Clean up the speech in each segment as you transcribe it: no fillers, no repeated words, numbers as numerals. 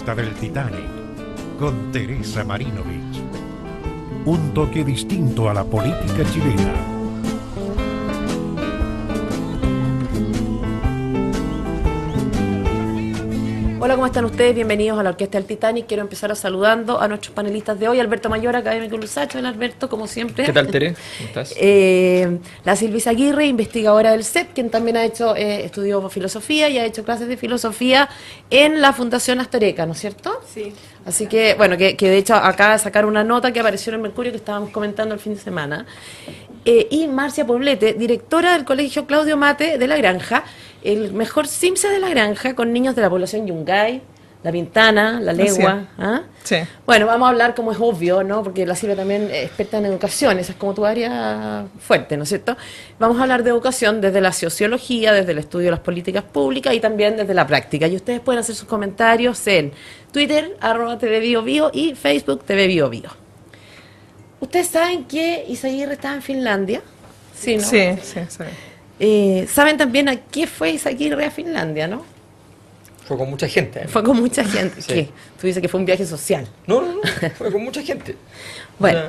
orquesta del Titanic, con Teresa Marinovich. Un toque distinto a la política chilena. Hola, ¿cómo están ustedes? Bienvenidos a la Orquesta del Titanic. Quiero empezar saludando a nuestros panelistas de hoy. Alberto Mayor, académico Lusacho, el Alberto, como siempre. ¿Qué tal, Tere? ¿Cómo estás? La Silvia Aguirre, investigadora del CEP, quien también ha hecho, estudió filosofía y ha hecho clases de filosofía en la Fundación Astoreca, ¿no es cierto? Sí. Así que, bueno, que de hecho acaba de sacar una nota que apareció en el Mercurio que estábamos comentando el fin de semana. Y Marcia Poblete, directora del Colegio Claudio Mate de La Granja, el mejor CIMSE de La Granja, con niños de la población Yungay, La Pintana, La Legua. ¿Ah? Sí. Bueno, vamos a hablar, como es obvio, ¿no? Porque la Silvia también es experta en educación, esa es como tu área fuerte, ¿no es cierto? Vamos a hablar de educación desde la sociología, desde el estudio de las políticas públicas y también desde la práctica. Y ustedes pueden hacer sus comentarios en Twitter, @tvbiobio y Facebook tvbiobio. ¿Ustedes saben que Izaguirre estaba en Finlandia? Sí, ¿no? Sí. Saben también a qué fue Izaguirre a Finlandia, ¿no? Fue con mucha gente. Fue con mucha gente. Sí. ¿Qué? Tú dices que fue un viaje social. No, fue con mucha gente. Bueno,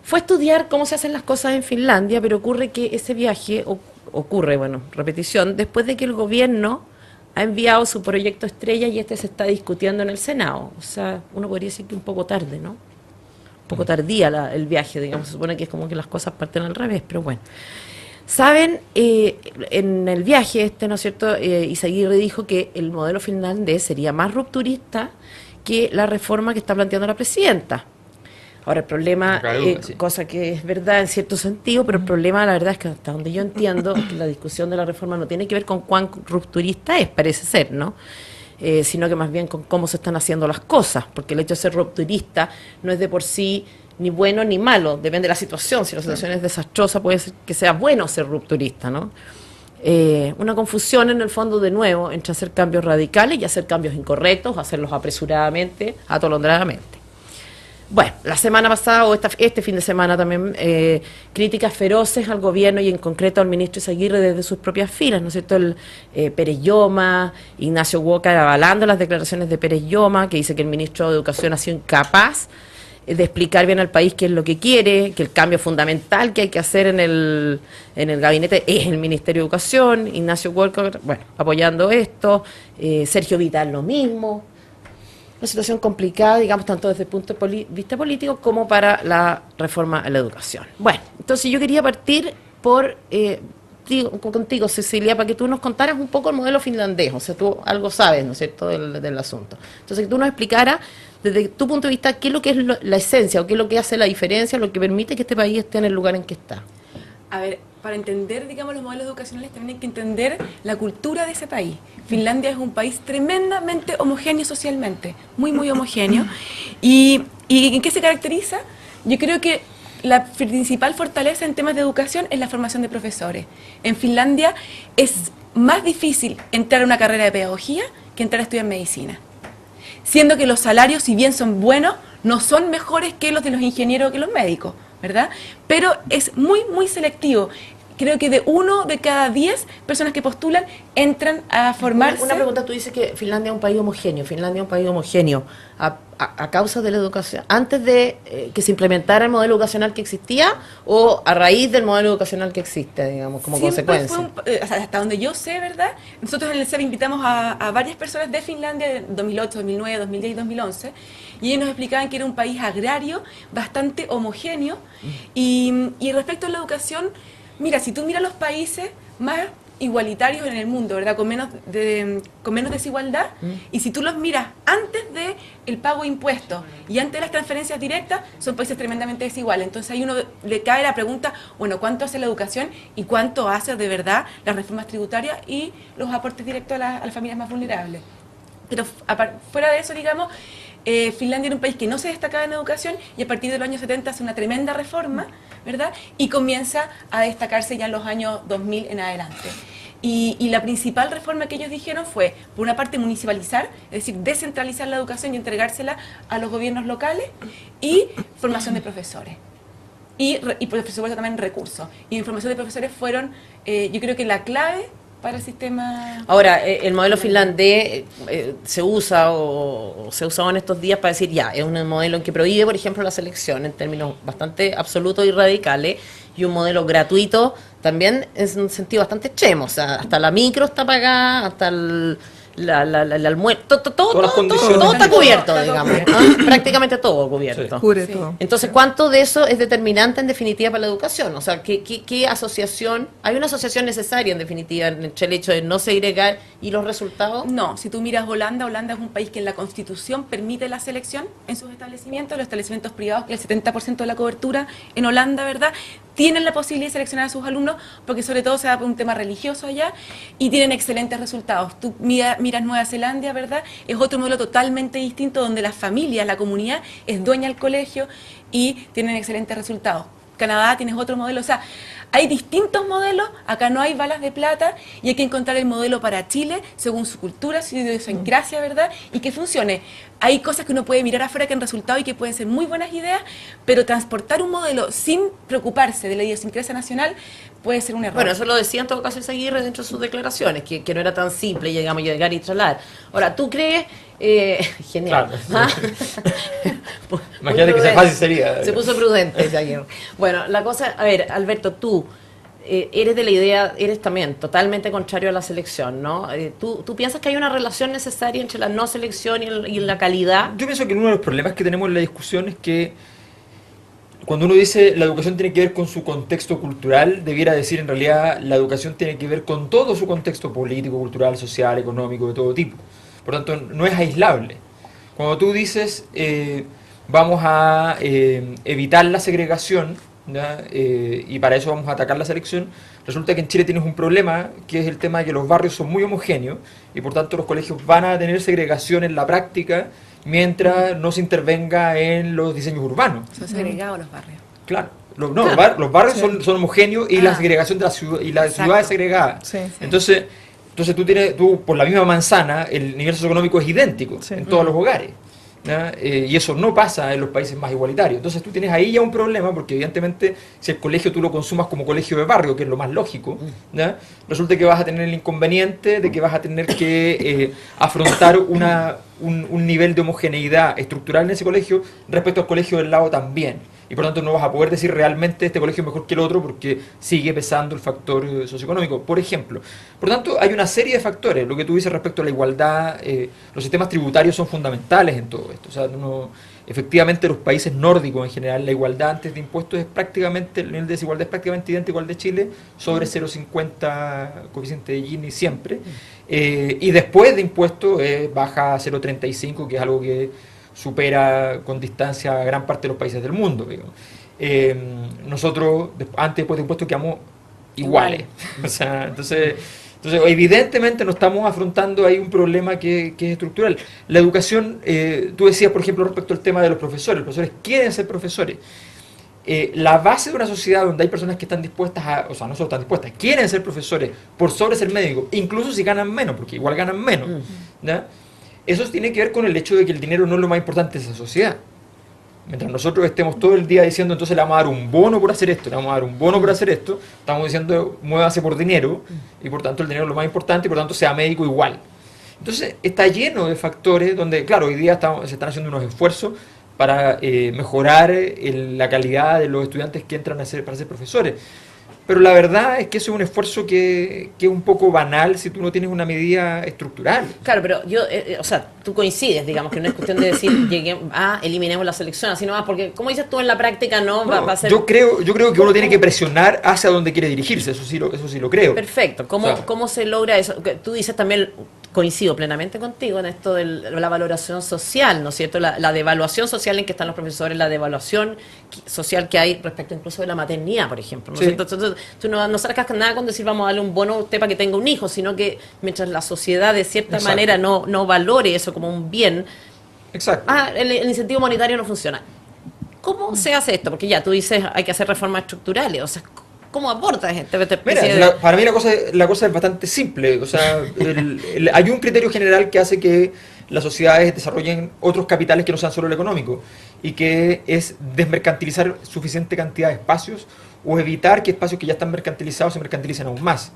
fue a estudiar cómo se hacen las cosas en Finlandia, pero ocurre que ese viaje repetición, después de que el gobierno ha enviado su proyecto estrella y este se está discutiendo en el Senado. O sea, uno podría decir que un poco tarde, ¿no? Un poco tardía el viaje, digamos. Se supone que es como que las cosas parten al revés, pero bueno. Saben, en el viaje ¿no es cierto? Izaguirre dijo que el modelo finlandés sería más rupturista que la reforma que está planteando la presidenta. Ahora, el problema, cosa que es verdad en cierto sentido, pero el problema, la verdad, es que hasta donde yo entiendo, que la discusión de la reforma no tiene que ver con cuán rupturista es, parece ser, ¿no? Sino que más bien con cómo se están haciendo las cosas, porque el hecho de ser rupturista no es de por sí ni bueno ni malo, depende de la situación. Si la situación es desastrosa, puede ser que sea bueno ser rupturista, ¿no? Una confusión en el fondo, de nuevo, entre hacer cambios radicales y hacer cambios incorrectos, hacerlos apresuradamente, atolondradamente. Bueno, la semana pasada, o este fin de semana también, críticas feroces al gobierno y en concreto al ministro Izaguirre desde sus propias filas, ¿no es cierto? Pérez Lloma, Ignacio Walker avalando las declaraciones de Pérez Lloma, que dice que el ministro de Educación ha sido incapaz de explicar bien al país qué es lo que quiere, que el cambio fundamental que hay que hacer en el gabinete es el Ministerio de Educación. Ignacio Walker, bueno, apoyando esto, Sergio Vidal lo mismo. Una situación complicada, digamos, tanto desde el punto de vista político como para la reforma a la educación. Bueno, entonces yo quería partir contigo, Cecilia, para que tú nos contaras un poco el modelo finlandés. O sea, tú algo sabes, ¿no es cierto?, del asunto. Entonces, que tú nos explicaras, desde tu punto de vista, qué es lo que es la esencia, o qué es lo que hace la diferencia, lo que permite que este país esté en el lugar en que está. A ver, para entender, digamos, los modelos educacionales también hay que entender la cultura de ese país. Finlandia es un país tremendamente homogéneo socialmente, muy, muy homogéneo. ¿Y en qué se caracteriza? Yo creo que la principal fortaleza en temas de educación es la formación de profesores. En Finlandia es más difícil entrar a una carrera de pedagogía que entrar a estudiar medicina. Siendo que los salarios, si bien son buenos, no son mejores que los de los ingenieros o que los médicos, ¿verdad? Pero es muy, muy selectivo. Creo que de 1 de cada 10 personas que postulan entran a formarse. Una pregunta, tú dices que Finlandia es un país homogéneo. Finlandia es un país homogéneo a causa de la educación, antes de que se implementara el modelo educacional que existía o a raíz del modelo educacional que existe, digamos, como consecuencia. Hasta donde yo sé, ¿verdad? Nosotros en el CEP invitamos a varias personas de Finlandia de 2008, 2009, 2010 y 2011 y ellos nos explicaban que era un país agrario bastante homogéneo y respecto a la educación, mira, si tú miras los países más igualitarios en el mundo, ¿verdad? Con menos desigualdad, y si tú los miras antes de el pago de impuestos y antes de las transferencias directas, son países tremendamente desiguales. Entonces ahí uno le cae la pregunta, bueno, ¿cuánto hace la educación y cuánto hace de verdad las reformas tributarias y los aportes directos a las familias más vulnerables? Pero fuera de eso, digamos, Finlandia era un país que no se destacaba en educación y a partir de los años 70 hace una tremenda reforma, ¿verdad? Y comienza a destacarse ya en los años 2000 en adelante. Y la principal reforma que ellos dijeron fue, por una parte, municipalizar, es decir, descentralizar la educación y entregársela a los gobiernos locales, y formación de profesores. Y por supuesto también recursos. Y en formación de profesores fueron, yo creo que la clave para el sistema. Ahora, el modelo finlandés se usa o se ha usado en estos días para decir, ya, es un modelo en que prohíbe, por ejemplo, la selección en términos bastante absolutos y radicales, y un modelo gratuito también en un sentido bastante extremo. O sea, hasta la micro está pagada, hasta el almuerzo, todo está cubierto, digamos. Prácticamente todo cubierto. Cubre todo. Entonces, ¿cuánto de eso es determinante en definitiva para la educación? O sea, ¿qué asociación? ¿Hay una asociación necesaria en definitiva entre el hecho de no segregar y los resultados? No, si tú miras Holanda es un país que en la Constitución permite la selección en sus establecimientos, los establecimientos privados, que el 70% de la cobertura en Holanda, ¿verdad?, tienen la posibilidad de seleccionar a sus alumnos, porque sobre todo se da por un tema religioso allá, y tienen excelentes resultados. Tú miras Nueva Zelanda, ¿verdad?, es otro modelo totalmente distinto, donde las familias, la comunidad es dueña del colegio y tienen excelentes resultados. Canadá tienes otro modelo, o sea, hay distintos modelos, acá no hay balas de plata y hay que encontrar el modelo para Chile según su cultura, su idiosincrasia, ¿verdad? Y que funcione. Hay cosas que uno puede mirar afuera que han resultado y que pueden ser muy buenas ideas, pero transportar un modelo sin preocuparse de la idiosincrasia nacional puede ser un error. Bueno, eso lo decía en todo caso Izaguirre dentro de sus declaraciones, que no era tan simple, digamos, llegar y trasladar. Ahora, ¿tú crees? Genial. Claro. ¿Ah? Imagínate que sea fácil sería. Se puso prudente Izaguirre. Bueno, la cosa, a ver, Alberto, tú eres de la idea, eres también totalmente contrario a la selección, ¿no? ¿Tú piensas que hay una relación necesaria entre la no selección y la calidad? Yo pienso que uno de los problemas que tenemos en la discusión es que cuando uno dice la educación tiene que ver con su contexto cultural, debiera decir en realidad la educación tiene que ver con todo su contexto político, cultural, social, económico, de todo tipo. Por tanto, no es aislable. Cuando tú dices vamos a evitar la segregación, ¿ya? Y para eso vamos a atacar la selección, resulta que en Chile tienes un problema, que es el tema de que los barrios son muy homogéneos y por tanto los colegios van a tener segregación en la práctica mientras no se intervenga en los diseños urbanos. Son segregados los barrios. Claro. Los barrios son homogéneos y la segregación de la ciudad, y la ciudad es segregada. Sí. Entonces tú por la misma manzana, el nivel socioeconómico es idéntico en todos los hogares. ¿Ya? Y eso no pasa en los países más igualitarios. Entonces tú tienes ahí ya un problema, porque evidentemente si el colegio tú lo consumas como colegio de barrio, que es lo más lógico, ¿ya? Resulta que vas a tener el inconveniente de que vas a tener que afrontar un nivel de homogeneidad estructural en ese colegio respecto al colegio del lado también. Y por tanto no vas a poder decir realmente este colegio es mejor que el otro porque sigue pesando el factor socioeconómico, por ejemplo. Por tanto, hay una serie de factores. Lo que tú dices respecto a la igualdad, los sistemas tributarios son fundamentales en todo esto. O sea, efectivamente los países nórdicos en general, la igualdad antes de impuestos es prácticamente, el nivel de desigualdad es prácticamente idéntico al de Chile, sobre 0,50 coeficiente de Gini siempre. Y después de impuestos baja a 0,35, que es algo que supera con distancia a gran parte de los países del mundo. Nosotros, antes y después de impuestos, quedamos iguales. O sea, entonces, evidentemente no estamos afrontando ahí un problema que es estructural. La educación, tú decías, por ejemplo, respecto al tema de los profesores quieren ser profesores. La base de una sociedad donde hay personas que están dispuestas o sea, no solo están dispuestas, quieren ser profesores por sobre ser médicos, incluso si ganan menos, porque igual ganan menos, ¿ya? Eso tiene que ver con el hecho de que el dinero no es lo más importante de esa sociedad. Mientras nosotros estemos todo el día diciendo entonces le vamos a dar un bono por hacer esto, le vamos a dar un bono por hacer esto, estamos diciendo muévase por dinero y por tanto el dinero es lo más importante y por tanto sea médico igual. Entonces está lleno de factores donde, claro, hoy día se están haciendo unos esfuerzos para mejorar la calidad de los estudiantes que entran para ser profesores. Pero la verdad es que eso es un esfuerzo que es un poco banal si tú no tienes una medida estructural. Claro, pero yo, o sea, tú coincides, digamos, que no es cuestión de decir, eliminemos la selección, así nomás, porque como dices tú en la práctica no va a ser... Yo creo que uno tiene que presionar hacia donde quiere dirigirse, eso sí lo creo. Perfecto, ¿cómo se logra eso? Tú dices también, coincido plenamente contigo en esto de la valoración social, ¿no es cierto? La devaluación social en que están los profesores, la devaluación social que hay respecto incluso de la maternidad, por ejemplo, ¿no es cierto? Entonces, tú no sacas nada con decir vamos a darle un bono a usted para que tenga un hijo, sino que mientras la sociedad de cierta manera no valore eso como un bien, el incentivo monetario no funciona. ¿Cómo se hace esto? Porque ya tú dices hay que hacer reformas estructurales, o sea, ¿cómo abordas este Mira, para mí la cosa es bastante simple. O sea, hay un criterio general que hace que las sociedades desarrollen otros capitales que no sean solo el económico, y que es desmercantilizar suficiente cantidad de espacios o evitar que espacios que ya están mercantilizados se mercantilicen aún más.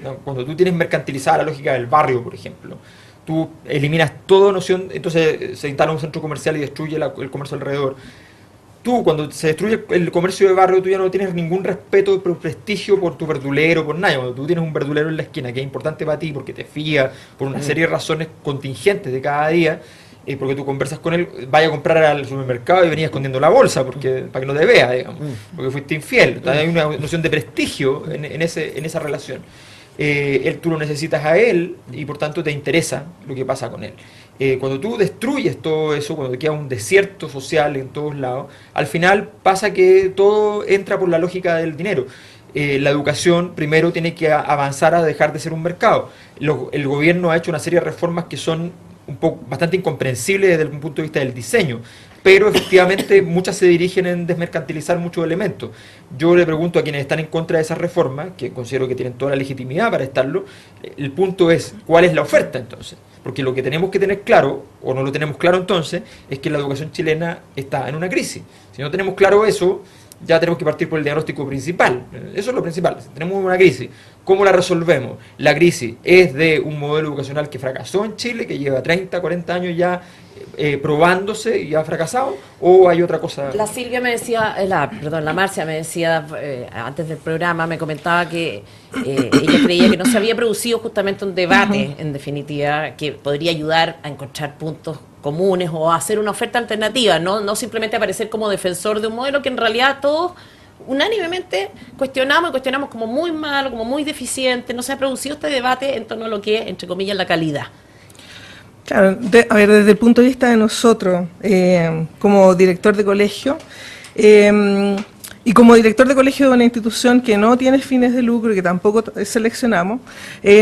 ¿no? Cuando tú tienes mercantilizada la lógica del barrio, por ejemplo, tú eliminas toda noción, entonces se instala un centro comercial y destruye el comercio alrededor. Tú, cuando se destruye el comercio de barrio, tú ya no tienes ningún respeto, prestigio por tu verdulero, por nadie. Cuando tú tienes un verdulero en la esquina que es importante para ti porque te fía por una serie de razones contingentes de cada día, porque tú conversas con él, vaya a comprar al supermercado y venía escondiendo la bolsa para que no te vea, digamos, porque fuiste infiel. Entonces, hay una noción de prestigio en esa relación. Tú lo necesitas a él y por tanto te interesa lo que pasa con él. Cuando tú destruyes todo eso, cuando te queda un desierto social en todos lados, al final pasa que todo entra por la lógica del dinero. La educación primero tiene que avanzar a dejar de ser un mercado. El gobierno ha hecho una serie de reformas que son bastante incomprensibles desde el punto de vista del diseño, pero efectivamente muchas se dirigen en desmercantilizar muchos elementos. Yo le pregunto a quienes están en contra de esas reformas, que considero que tienen toda la legitimidad para estarlo, el punto es, ¿cuál es la oferta entonces? Porque lo que tenemos que tener claro, o no lo tenemos claro entonces, es que la educación chilena está en una crisis. Si no tenemos claro eso, ya tenemos que partir por el diagnóstico principal. Eso es lo principal. Tenemos una crisis. ¿Cómo la resolvemos? La crisis es de un modelo educacional que fracasó en Chile, que lleva 30, 40 años ya probándose y ha fracasado, o hay otra cosa. La Silvia me decía, la Marcia me decía antes del programa, me comentaba que ella creía que no se había producido justamente un debate, en definitiva, que podría ayudar a encontrar puntos comunes o a hacer una oferta alternativa, no simplemente aparecer como defensor de un modelo que en realidad todos unánimemente cuestionamos como muy malo, como muy deficiente. No se ha producido este debate en torno a lo que es, entre comillas, la calidad. Claro, a ver, desde el punto de vista de nosotros, como director de colegio, y como director de colegio de una institución que no tiene fines de lucro y que tampoco seleccionamos,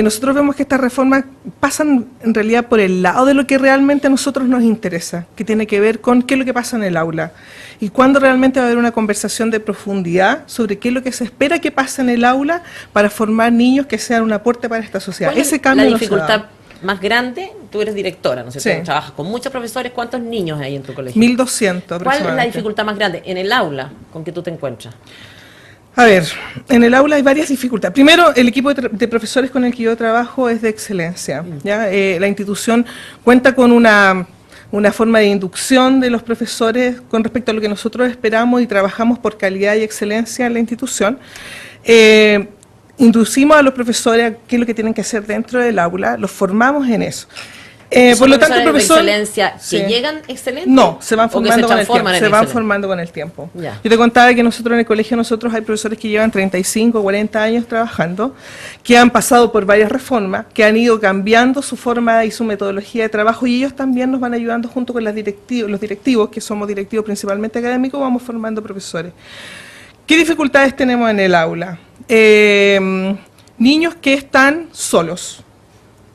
nosotros vemos que estas reformas pasan en realidad por el lado de lo que realmente a nosotros nos interesa, que tiene que ver con qué es lo que pasa en el aula y cuándo realmente va a haber una conversación de profundidad sobre qué es lo que se espera que pase en el aula para formar niños que sean un aporte para esta sociedad. Ese cambio la no se da. dificultad más grande? Tú eres directora, ¿no es cierto? Sí. Trabajas con muchos profesores. ¿Cuántos niños hay en tu colegio? 1.200 aproximadamente. ¿Cuál es la dificultad más grande en el aula con que tú te encuentras? A ver, en el aula hay varias dificultades. Primero, el equipo de profesores con el que yo trabajo es de excelencia, ¿ya? La institución cuenta con una forma de inducción de los profesores con respecto a lo que nosotros esperamos y trabajamos por calidad y excelencia en la institución. Inducimos a los profesores a qué es lo que tienen que hacer dentro del aula, los formamos en eso. Por lo tanto, el profesor, de excelencia que sí. llegan excelentes. No, se van formando con el tiempo. transforman en Se van excelentes. formando con el tiempo. Ya. Yo te contaba que nosotros en el colegio hay profesores que llevan 35, 40 años trabajando, que han pasado por varias reformas, que han ido cambiando su forma y su metodología de trabajo, y ellos también nos van ayudando junto con los directivos, que somos directivos principalmente académicos, vamos formando profesores. ¿Qué dificultades tenemos en el aula? Niños que están solos.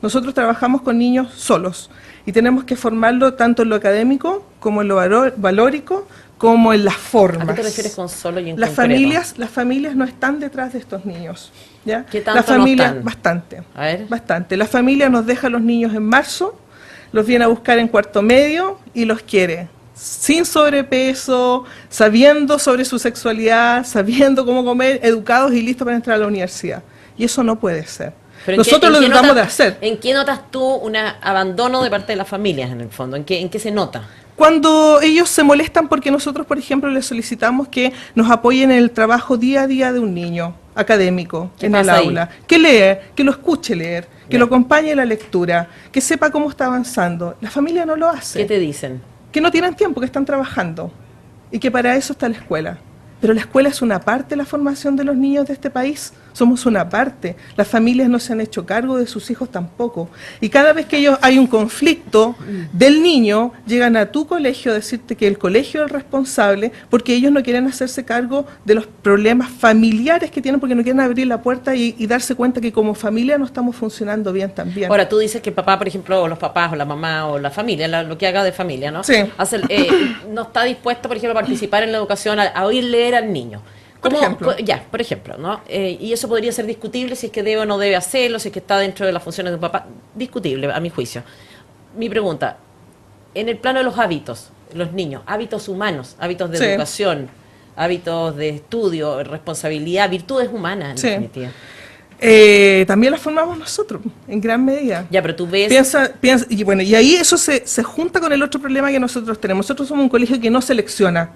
Nosotros trabajamos con niños solos y tenemos que formarlo tanto en lo académico como en lo valórico como en las formas. ¿A qué te refieres con solo y en Las concreto? familias no están detrás de estos niños, ¿ya? ¿Qué tanto la familia, no están? Bastante. A ver. Bastante. La familia nos deja a los niños en marzo, los viene a buscar en cuarto medio y los quiere sin sobrepeso, sabiendo sobre su sexualidad, sabiendo cómo comer, educados y listos para entrar a la universidad. Y eso no puede ser. Pero Nosotros lo tratamos de hacer. ¿En qué notas tú un abandono de parte de las familias, en el fondo? ¿En qué se nota? Cuando ellos se molestan porque nosotros, por ejemplo, les solicitamos que nos apoyen en el trabajo día a día de un niño académico en el aula, que lee, que lo escuche leer, que lo acompañe en la lectura, que sepa cómo está avanzando. La familia no lo hace. ¿Qué te dicen? Que no tienen tiempo, que están trabajando y que para eso está la escuela. Pero la escuela es una parte de la formación de los niños de este país, somos una parte. Las familias no se han hecho cargo de sus hijos tampoco. Y cada vez que hay un conflicto del niño, llegan a tu colegio a decirte que el colegio es el responsable porque ellos no quieren hacerse cargo de los problemas familiares que tienen, porque no quieren abrir la puerta y darse cuenta que como familia no estamos funcionando bien también. Ahora, tú dices que el papá, por ejemplo, o los papás, o la mamá, o la familia, lo que haga de familia, ¿no? Sí. No está dispuesto, por ejemplo, a participar en la educación, a oír leer al niño. Por ejemplo. Por ejemplo, ¿no? Y eso podría ser discutible si es que debe o no debe hacerlo, si es que está dentro de las funciones de un papá. Discutible, a mi juicio. Mi pregunta, en el plano de los hábitos, los niños, hábitos humanos, hábitos de educación, hábitos de estudio, responsabilidad, virtudes humanas, en definitiva. También las formamos nosotros, en gran medida. Ya, pero tú ves... Piensa, y bueno, y ahí eso se junta con el otro problema que nosotros tenemos. Nosotros somos un colegio que no selecciona.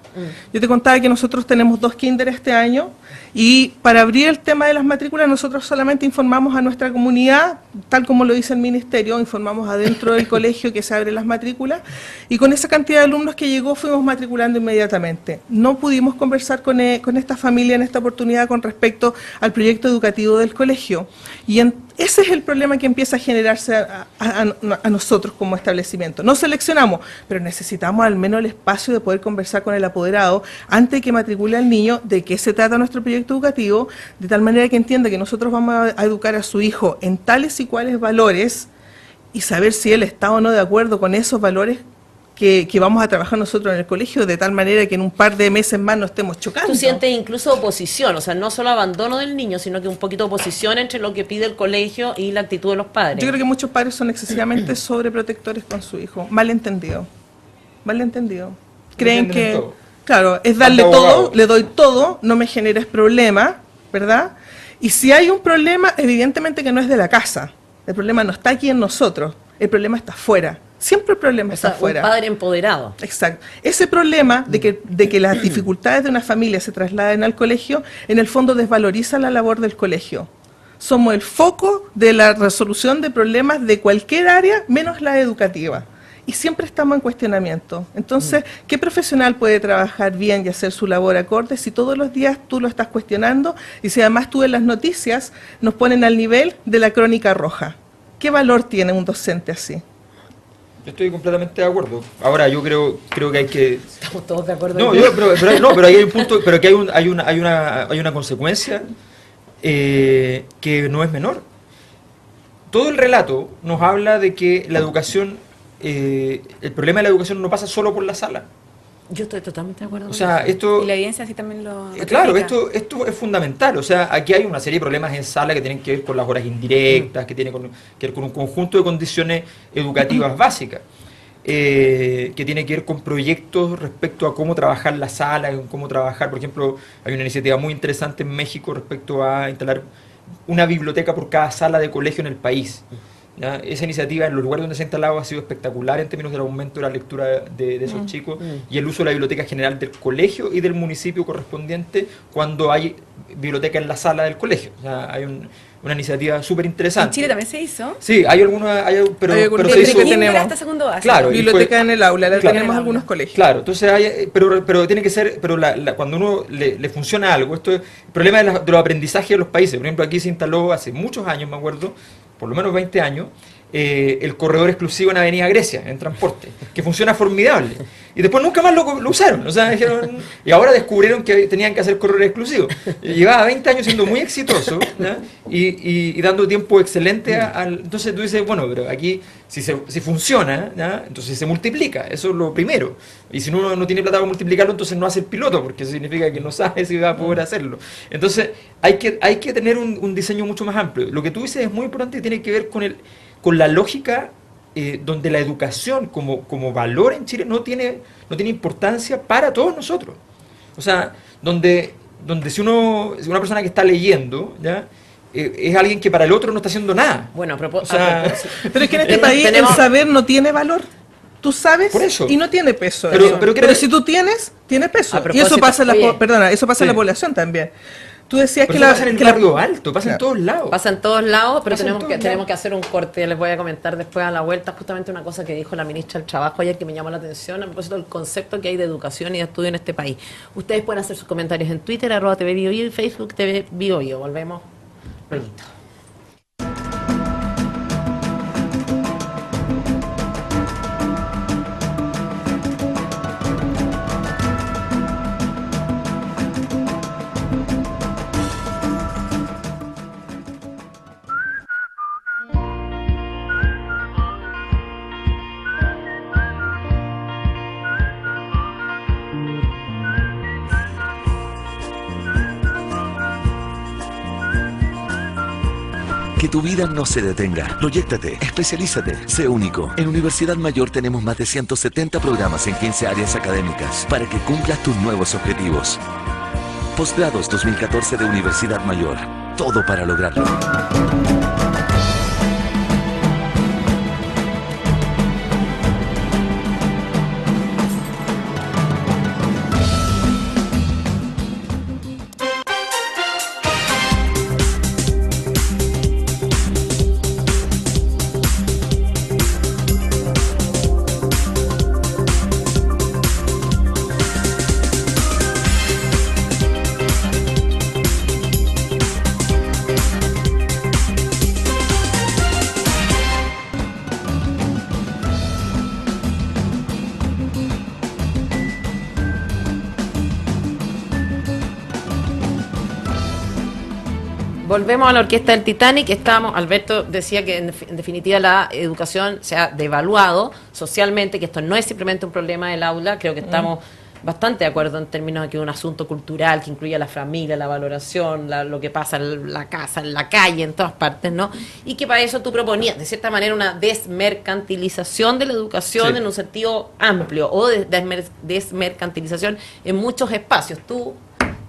Yo te contaba que nosotros tenemos 2 kinder este año, y para abrir el tema de las matrículas nosotros solamente informamos a nuestra comunidad, tal como lo dice el ministerio, informamos adentro del colegio que se abren las matrículas, y con esa cantidad de alumnos que llegó fuimos matriculando inmediatamente. No pudimos conversar con esta familia en esta oportunidad con respecto al proyecto educativo del colegio, y ese es el problema que empieza a generarse a nosotros como establecimiento. No seleccionamos, pero necesitamos al menos el espacio de poder conversar con el apoderado antes de que matricule al niño de qué se trata nuestro proyecto educativo, de tal manera que entienda que nosotros vamos a educar a su hijo en tales y cuales valores, y saber si él está o no de acuerdo con esos valores que vamos a trabajar nosotros en el colegio, de tal manera que en un par de meses más no estemos chocando. Tú sientes incluso oposición, o sea, no solo abandono del niño, sino que un poquito oposición entre lo que pide el colegio y la actitud de los padres. Yo creo que muchos padres son excesivamente sobreprotectores con su hijo, malentendido. Creen que, claro, es darle todo, le doy todo, no me generes problema, ¿verdad? Y si hay un problema, evidentemente que no es de la casa, el problema no está aquí en nosotros, el problema está afuera. Siempre el problema está afuera. Un padre empoderado. Exacto. Ese problema de que las dificultades de una familia se trasladen al colegio, en el fondo desvaloriza la labor del colegio. Somos el foco de la resolución de problemas de cualquier área, menos la educativa. Y siempre estamos en cuestionamiento. Entonces, ¿qué profesional puede trabajar bien y hacer su labor acorde si todos los días tú lo estás cuestionando? Y si además tú en las noticias nos ponen al nivel de la crónica roja. ¿Qué valor tiene un docente así? Yo estoy completamente de acuerdo. Ahora, yo creo que hay que... Estamos todos de acuerdo. No, pero ahí hay un punto, pero que hay una consecuencia que no es menor. Todo el relato nos habla de que la educación, el problema de la educación no pasa solo por la sala. Yo estoy totalmente de acuerdo. O sea, esto... Y la evidencia sí también lo... Claro, esto es fundamental. O sea, aquí hay una serie de problemas en sala que tienen que ver con las horas indirectas, que tienen que ver con un conjunto de condiciones educativas básicas, que tiene que ver con proyectos respecto a cómo trabajar la sala, cómo trabajar, por ejemplo, hay una iniciativa muy interesante en México respecto a instalar una biblioteca por cada sala de colegio en el país. ¿Ya? Esa iniciativa en los lugares donde se ha instalado ha sido espectacular en términos del aumento de la lectura de esos chicos y el uso de la biblioteca general del colegio y del municipio correspondiente cuando hay biblioteca en la sala del colegio. O sea, hay una iniciativa súper interesante. En Chile también se hizo. Sí, hay algunas, pero se hizo... Tenemos hasta segundo básico. Claro, biblioteca en el aula, la claro, tenemos en algunos colegios. Claro, entonces pero tiene que ser, pero cuando uno le funciona algo, esto es el problema de los aprendizajes de los países. Por ejemplo, aquí se instaló hace muchos años, me acuerdo, por lo menos 20 años, el corredor exclusivo en Avenida Grecia, en transporte, que funciona formidable. Y después nunca más lo usaron. O sea, dijeron, y ahora descubrieron que tenían que hacer corredor exclusivo. Llevaba 20 años siendo muy exitoso, ¿no? y dando tiempo excelente entonces tú dices, bueno, pero aquí si funciona, ¿no? Entonces se multiplica, eso es lo primero. Y si uno no tiene plata para multiplicarlo, entonces no hace el piloto, porque eso significa que no sabe si va a poder hacerlo. Entonces hay que tener un diseño mucho más amplio. Lo que tú dices es muy importante y tiene que ver con la lógica donde la educación como valor en Chile no tiene importancia para todos nosotros. O sea, donde si una persona que está leyendo, ¿ya? Es alguien que para el otro no está haciendo nada. Bueno, pero es que en este país el saber no tiene valor. Tú sabes y no tiene peso. Pero si tú tienes peso. Y eso pasa en la población también. Tú decías pero que pasa en el barrio alto, pasa en todos lados. Pasa en todos lados, pero tenemos que hacer un corte. Les voy a comentar después a la vuelta justamente una cosa que dijo la ministra del Trabajo ayer que me llamó la atención a propósito del concepto que hay de educación y de estudio en este país. Ustedes pueden hacer sus comentarios en Twitter, @TVBioBio y Facebook TV BioBio. Volvemos luego. Que tu vida no se detenga. Proyéctate, especialízate, sé único. En Universidad Mayor tenemos más de 170 programas en 15 áreas académicas para que cumplas tus nuevos objetivos. Posgrados 2014 de Universidad Mayor. todo para lograrlo. Volvemos a la orquesta del Titanic. Alberto decía que en definitiva la educación se ha devaluado socialmente, que esto no es simplemente un problema del aula. Creo que estamos bastante de acuerdo en términos de que es un asunto cultural que incluye a la familia, la valoración, lo que pasa en la casa, en la calle, en todas partes, ¿no? Y que para eso tú proponías, de cierta manera, una desmercantilización de la educación en un sentido amplio, o desmercantilización en muchos espacios. Tú,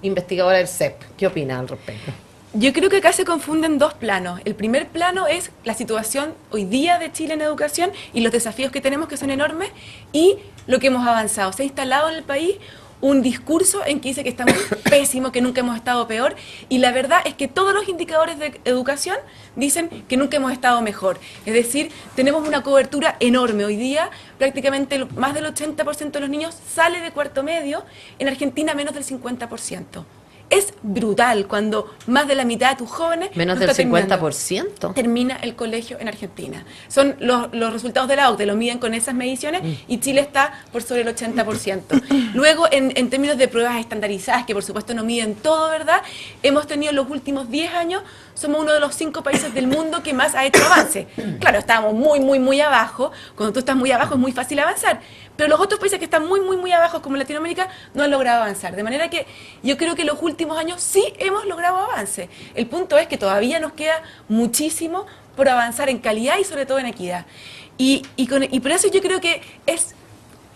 investigadora del CEP, ¿qué opinas al respecto? Yo creo que acá se confunden dos planos. El primer plano es la situación hoy día de Chile en educación y los desafíos que tenemos, que son enormes, y lo que hemos avanzado. Se ha instalado en el país un discurso en que dice que estamos pésimos, que nunca hemos estado peor, y la verdad es que todos los indicadores de educación dicen que nunca hemos estado mejor. Es decir, tenemos una cobertura enorme. Hoy día prácticamente más del 80% de los niños sale de cuarto medio, en Argentina menos del 50%. Es brutal cuando más de la mitad de tus jóvenes menos del 50% termina el colegio en Argentina. Son los resultados de la OCDE, lo miden con esas mediciones y Chile está por sobre el 80%. Luego, en términos de pruebas estandarizadas, que por supuesto no miden todo, ¿verdad? Hemos tenido los últimos 10 años, somos uno de los 5 países del mundo que más ha hecho avance. Claro, estábamos muy abajo. Cuando tú estás muy abajo es muy fácil avanzar. Pero los otros países que están muy abajo, como Latinoamérica, no han logrado avanzar. De manera que yo creo que los últimos años sí hemos logrado avance. El punto es que todavía nos queda muchísimo por avanzar en calidad y sobre todo en equidad. Y por eso yo creo que es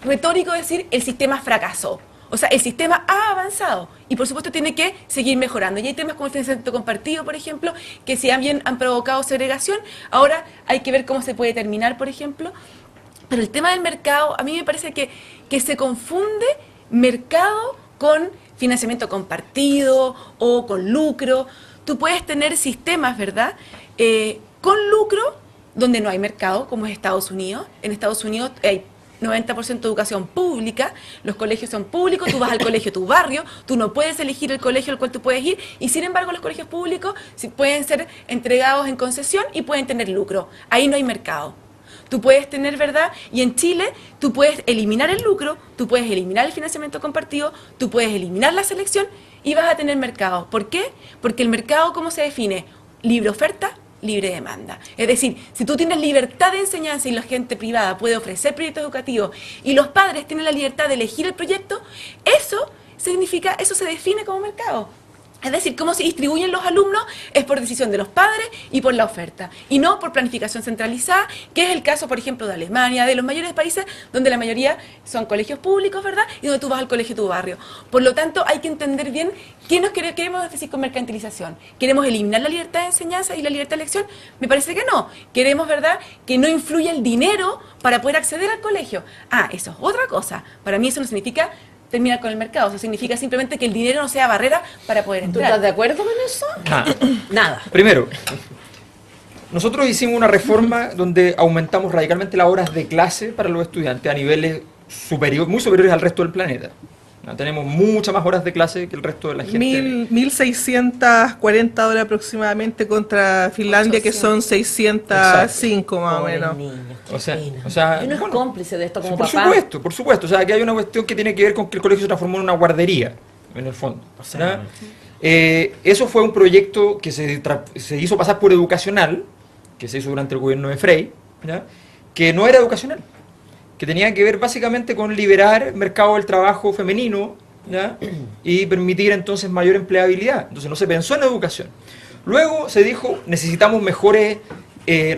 retórico decir el sistema fracasó. O sea, el sistema ha avanzado y por supuesto tiene que seguir mejorando. Y hay temas como el financiamiento compartido, por ejemplo, que si bien han provocado segregación, ahora hay que ver cómo se puede terminar, por ejemplo. Pero el tema del mercado, a mí me parece que se confunde mercado con financiamiento compartido o con lucro. Tú puedes tener sistemas, ¿verdad?, con lucro donde no hay mercado, como es Estados Unidos. En Estados Unidos hay 90% de educación pública, los colegios son públicos, tú vas al colegio de tu barrio, tú no puedes elegir el colegio al cual tú puedes ir, y sin embargo los colegios públicos pueden ser entregados en concesión y pueden tener lucro. Ahí no hay mercado. Tú puedes tener, ¿verdad? Y en Chile tú puedes eliminar el lucro, tú puedes eliminar el financiamiento compartido, tú puedes eliminar la selección y vas a tener mercado. ¿Por qué? Porque el mercado, ¿cómo se define? Libre oferta, libre demanda. Es decir, si tú tienes libertad de enseñanza y la gente privada puede ofrecer proyectos educativos y los padres tienen la libertad de elegir el proyecto, eso se define como mercado. Es decir, cómo se distribuyen los alumnos es por decisión de los padres y por la oferta, y no por planificación centralizada, que es el caso, por ejemplo, de Alemania, de los mayores países donde la mayoría son colegios públicos, ¿verdad?, y donde tú vas al colegio de tu barrio. Por lo tanto, hay que entender bien qué nos queremos decir con mercantilización. ¿Queremos eliminar la libertad de enseñanza y la libertad de elección? Me parece que no. Queremos, ¿verdad?, que no influya el dinero para poder acceder al colegio. Eso es otra cosa. Para mí eso no significa terminar con el mercado. Eso significa simplemente que el dinero no sea barrera para poder entrar. ¿Tú estás de acuerdo con eso? Nada. Primero, nosotros hicimos una reforma donde aumentamos radicalmente las horas de clase para los estudiantes a niveles muy superiores al resto del planeta. Tenemos muchas más horas de clase que el resto de la gente. 1.640 horas aproximadamente contra Finlandia, 800. Que son 605 más o menos. O sea, y no es cómplice de esto como por papá. Por supuesto. O sea, que hay una cuestión que tiene que ver con que el colegio se transformó en una guardería, en el fondo. O sea, eso fue un proyecto que se hizo pasar por educacional, que se hizo durante el gobierno de Frey, ¿ya?, que no era educacional, que tenía que ver básicamente con liberar el mercado del trabajo femenino, ¿ya?, y permitir entonces mayor empleabilidad. Entonces no se pensó en educación. Luego se dijo, necesitamos mejores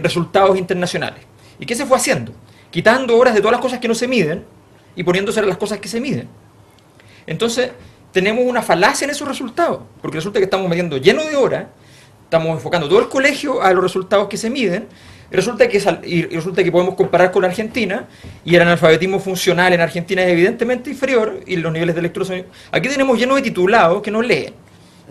resultados internacionales. ¿Y qué se fue haciendo? Quitando horas de todas las cosas que no se miden y poniéndose las cosas que se miden. Entonces tenemos una falacia en esos resultados, porque resulta que estamos midiendo lleno de horas, estamos enfocando todo el colegio a los resultados que se miden. Resulta que podemos comparar con la Argentina, y el analfabetismo funcional en Argentina es evidentemente inferior, y los niveles de lectura son... Aquí tenemos lleno de titulados que no leen,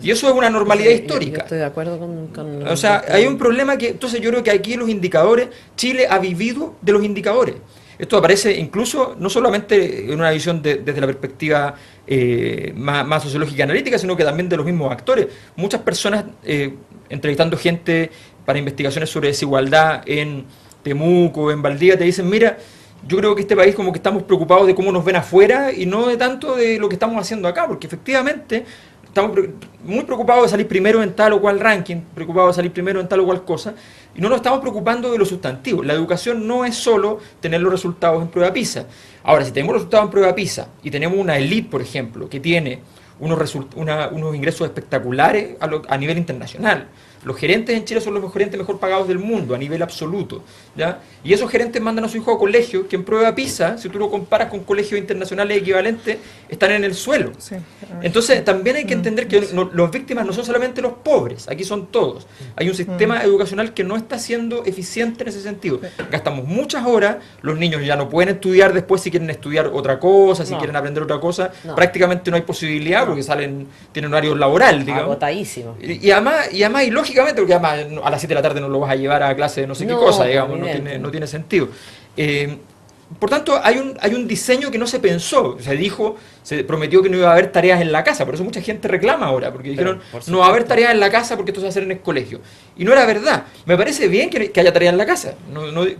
y eso es una normalidad histórica. Yo estoy de acuerdo con o sea, hay un problema que... Entonces yo creo que aquí los indicadores, Chile ha vivido de los indicadores. Esto aparece incluso, no solamente en una visión desde la perspectiva más sociológica y analítica, sino que también de los mismos actores. Muchas personas, entrevistando gente para investigaciones sobre desigualdad en Temuco, en Valdivia, te dicen, mira, yo creo que este país como que estamos preocupados de cómo nos ven afuera y no de tanto de lo que estamos haciendo acá, porque efectivamente estamos muy preocupados de salir primero en tal o cual ranking, preocupados de salir primero en tal o cual cosa, y no nos estamos preocupando de los sustantivos. La educación no es solo tener los resultados en prueba PISA. Ahora, si tenemos los resultados en prueba PISA y tenemos una élite, por ejemplo, que tiene unos ingresos espectaculares a nivel internacional. Los gerentes en Chile son los gerentes mejor pagados del mundo, a nivel absoluto, ¿ya? Y esos gerentes mandan a su hijo a colegios que en prueba PISA, si tú lo comparas con colegios internacionales equivalentes, están en el suelo. Sí. Entonces, también hay que entender que las víctimas no son solamente los pobres, aquí son todos. Hay un sistema educacional que no está siendo eficiente en ese sentido. Gastamos muchas horas, los niños ya no pueden estudiar después si quieren estudiar otra cosa, si quieren aprender otra cosa, prácticamente no hay posibilidad porque tienen horario laboral, digamos. Agotadísimo. Y además, y lógicamente, porque además a las 7 de la tarde no lo vas a llevar a clase de no sé qué cosa, digamos, no tiene sentido. Por tanto, hay un diseño que no se pensó, se prometió que no iba a haber tareas en la casa, por eso mucha gente reclama ahora, porque dijeron, no va a haber tareas en la casa porque esto se va a hacer en el colegio. Y no era verdad. Me parece bien que haya tareas en la casa,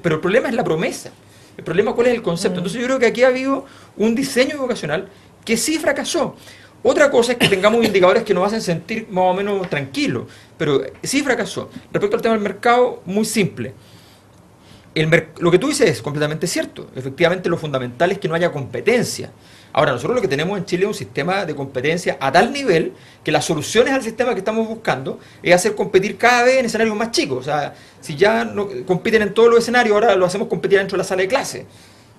pero el problema es la promesa. El problema, ¿cuál es el concepto? Entonces yo creo que aquí ha habido un diseño educacional que sí fracasó. Otra cosa es que tengamos indicadores que nos hacen sentir más o menos tranquilos, pero sí fracasó. Respecto al tema del mercado, muy simple. Lo que tú dices es completamente cierto. Efectivamente, lo fundamental es que no haya competencia. Ahora, nosotros lo que tenemos en Chile es un sistema de competencia a tal nivel que las soluciones al sistema que estamos buscando es hacer competir cada vez en escenarios más chicos. O sea, si ya no compiten en todos los escenarios, ahora lo hacemos competir dentro de la sala de clase,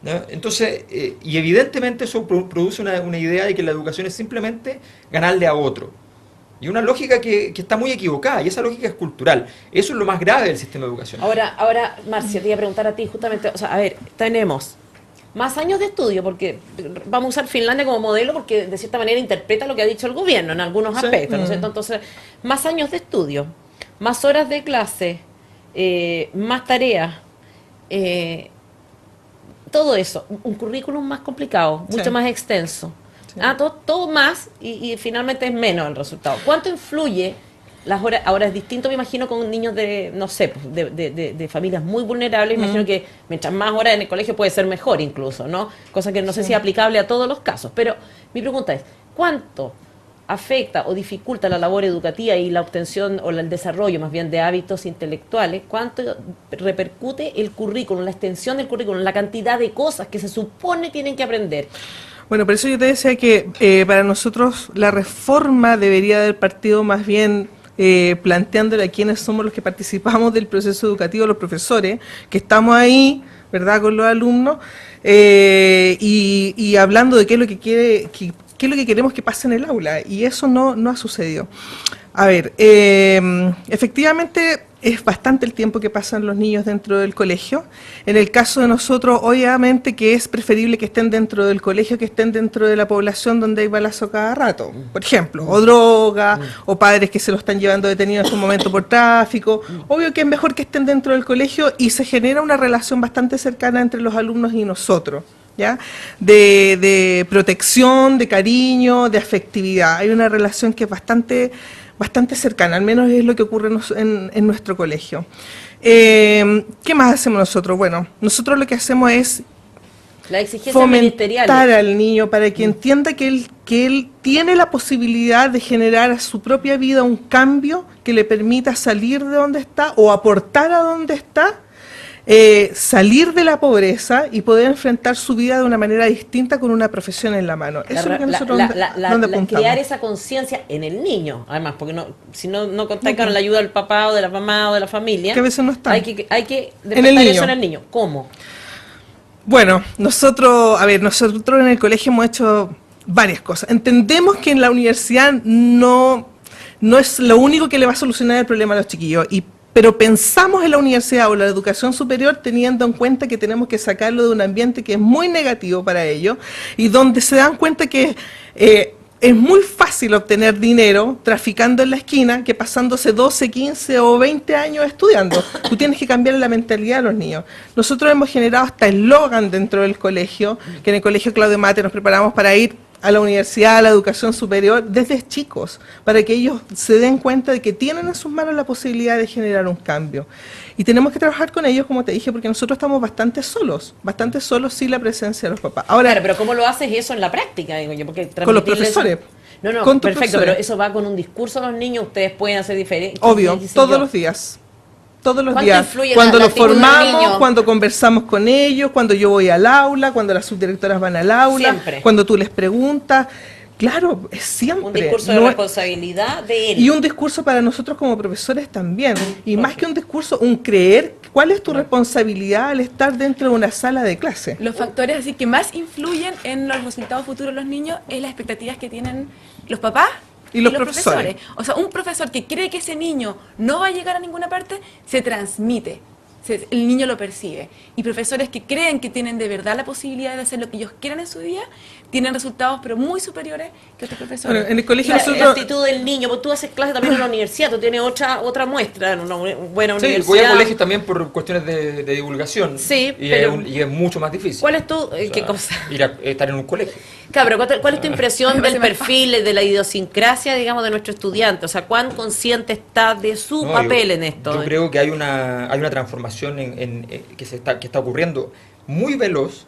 ¿no? Entonces, y evidentemente eso produce una idea de que la educación es simplemente ganarle a otro. Y una lógica que está muy equivocada, y esa lógica es cultural. Eso es lo más grave del sistema de educación. Ahora, Marcia, te iba a preguntar a ti justamente, o sea, a ver, tenemos más años de estudio, porque vamos a usar Finlandia como modelo, porque de cierta manera interpreta lo que ha dicho el gobierno en algunos aspectos, ¿no es cierto? Entonces, más años de estudio, más horas de clase, más tareas, todo eso, un currículum más complicado, mucho más extenso. Todo más y finalmente es menos el resultado. ¿Cuánto influye las horas? Ahora es distinto, me imagino, con niños de, no sé, de familias muy vulnerables. Imagino que mientras más horas en el colegio puede ser mejor incluso, ¿no? Cosa que no sé si es aplicable a todos los casos. Pero mi pregunta es, ¿cuánto afecta o dificulta la labor educativa y la obtención o el desarrollo más bien de hábitos intelectuales? ¿Cuánto repercute el currículum, la extensión del currículum, la cantidad de cosas que se supone tienen que aprender? Bueno, por eso yo te decía que para nosotros la reforma debería haber partido más bien planteándole a quiénes somos los que participamos del proceso educativo, los profesores, que estamos ahí, ¿verdad?, con los alumnos, y hablando de qué es lo que qué es lo que queremos que pase en el aula, y eso no ha sucedido. A ver, efectivamente es bastante el tiempo que pasan los niños dentro del colegio. En el caso de nosotros, obviamente que es preferible que estén dentro del colegio que estén dentro de la población donde hay balazo cada rato, por ejemplo, o droga, o padres que se lo están llevando detenido en este momento por tráfico. Obvio que es mejor que estén dentro del colegio y se genera una relación bastante cercana entre los alumnos y nosotros, ¿ya? De protección, de cariño, de afectividad. Hay una relación que es bastante cercana, al menos es lo que ocurre en nuestro colegio. ¿Qué más hacemos nosotros? Bueno, nosotros lo que hacemos es la exigencia fomentar al niño para que entienda que él tiene la posibilidad de generar a su propia vida un cambio que le permita salir de donde está o aportar a donde está, salir de la pobreza y poder enfrentar su vida de una manera distinta con una profesión en la mano. Eso es lo que nosotros crear esa conciencia en el niño, además, porque si no contáis con la ayuda del papá o de la mamá o de la familia, que a veces no está. Hay que despertar eso en el niño. ¿Cómo? Bueno, nosotros en el colegio hemos hecho varias cosas. Entendemos que en la universidad no no es lo único que le va a solucionar el problema a los chiquillos. Pero pensamos en la universidad o la educación superior teniendo en cuenta que tenemos que sacarlo de un ambiente que es muy negativo para ellos y donde se dan cuenta que es muy fácil obtener dinero traficando en la esquina que pasándose 12, 15 o 20 años estudiando. Tú tienes que cambiar la mentalidad de los niños. Nosotros hemos generado hasta eslogan dentro del colegio, que en el colegio Claudio Mate nos preparamos para ir a la universidad, a la educación superior, desde chicos, para que ellos se den cuenta de que tienen en sus manos la posibilidad de generar un cambio. Y tenemos que trabajar con ellos, como te dije, porque nosotros estamos bastante solos sin la presencia de los papás. Ahora, claro, pero ¿cómo lo haces eso en la práctica, digo yo? Porque con los profesores. No, con tus perfecto, profesores. pero eso va con un discurso a los niños, ustedes pueden hacer diferente. Obvio, todos los días. Todos los ¿Cuánto días, influye cuando la los actitud del formamos, niño? cuando conversamos con ellos, cuando yo voy al aula, cuando las subdirectoras van al aula, Siempre. cuando tú les preguntas. Claro, es siempre. Un discurso de No es- responsabilidad de él. Y un discurso para nosotros como profesores también. Y más que un discurso, un creer, ¿cuál es tu responsabilidad al estar dentro de una sala de clase? Los factores así que más influyen en los resultados futuros de los niños es las expectativas que tienen los papás Y los profesores. O sea, un profesor que cree que ese niño no va a llegar a ninguna parte, se transmite. El niño lo percibe. Y profesores que creen que tienen de verdad la posibilidad de hacer lo que ellos quieran en su día, tienen resultados pero muy superiores que otros profesores. Bueno, en el colegio La nosotros... actitud del niño, porque tú haces clase también en la universidad, tú tienes otra muestra en una buena Sí, universidad. voy a colegios también por cuestiones de divulgación. Sí, y, pero- y es mucho más difícil. ¿Cuál es tu, O sea, qué cosa? Ir a estar en un colegio. Claro, pero ¿cuál es tu impresión Me del parece más perfil, de la idiosincrasia, digamos, de nuestro estudiante? O sea, ¿cuán consciente está de su No, papel yo- en esto? Yo creo que hay una transformación que está ocurriendo muy veloz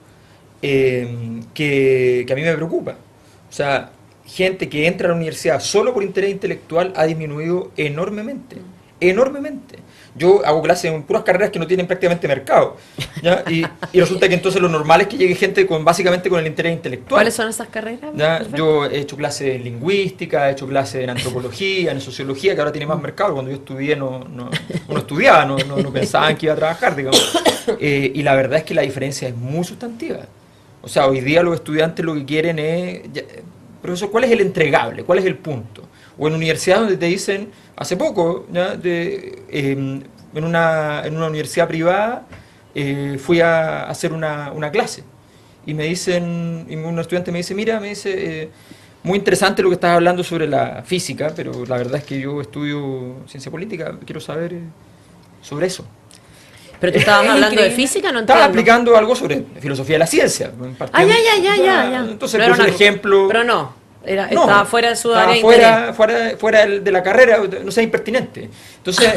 que a mí me preocupa. O sea, gente que entra a la universidad solo por interés intelectual ha disminuido enormemente. Enormemente. Yo hago clases en puras carreras que no tienen prácticamente mercado. ¿Ya? Y resulta que entonces lo normal es que llegue gente básicamente con el interés intelectual. ¿Cuáles son esas carreras? ¿Ya? Perfecto. Yo he hecho clases en lingüística, he hecho clases en antropología, en sociología, que ahora tiene más mercado. Cuando yo estudié uno estudiaba, no pensaban que iba a trabajar, digamos. Y la verdad es que la diferencia es muy sustantiva. O sea, hoy día los estudiantes lo que quieren es... Profesor, ¿cuál es el entregable? ¿Cuál es el punto? O en universidades donde te dicen, hace poco, ¿ya? En una universidad privada, fui a hacer una clase. Y me dicen, y un estudiante me dice, mira, muy interesante lo que estás hablando sobre la física, pero la verdad es que yo estudio ciencia política, quiero saber sobre eso. Pero tú estabas Es hablando de increíble. física, no Estaba entiendo. explicando algo sobre filosofía de la ciencia. Ah, ya. Entonces No era puse el una- ejemplo... Pero no, No, estaba fuera de su estaba área de interés. fuera de la carrera, no sea impertinente. Entonces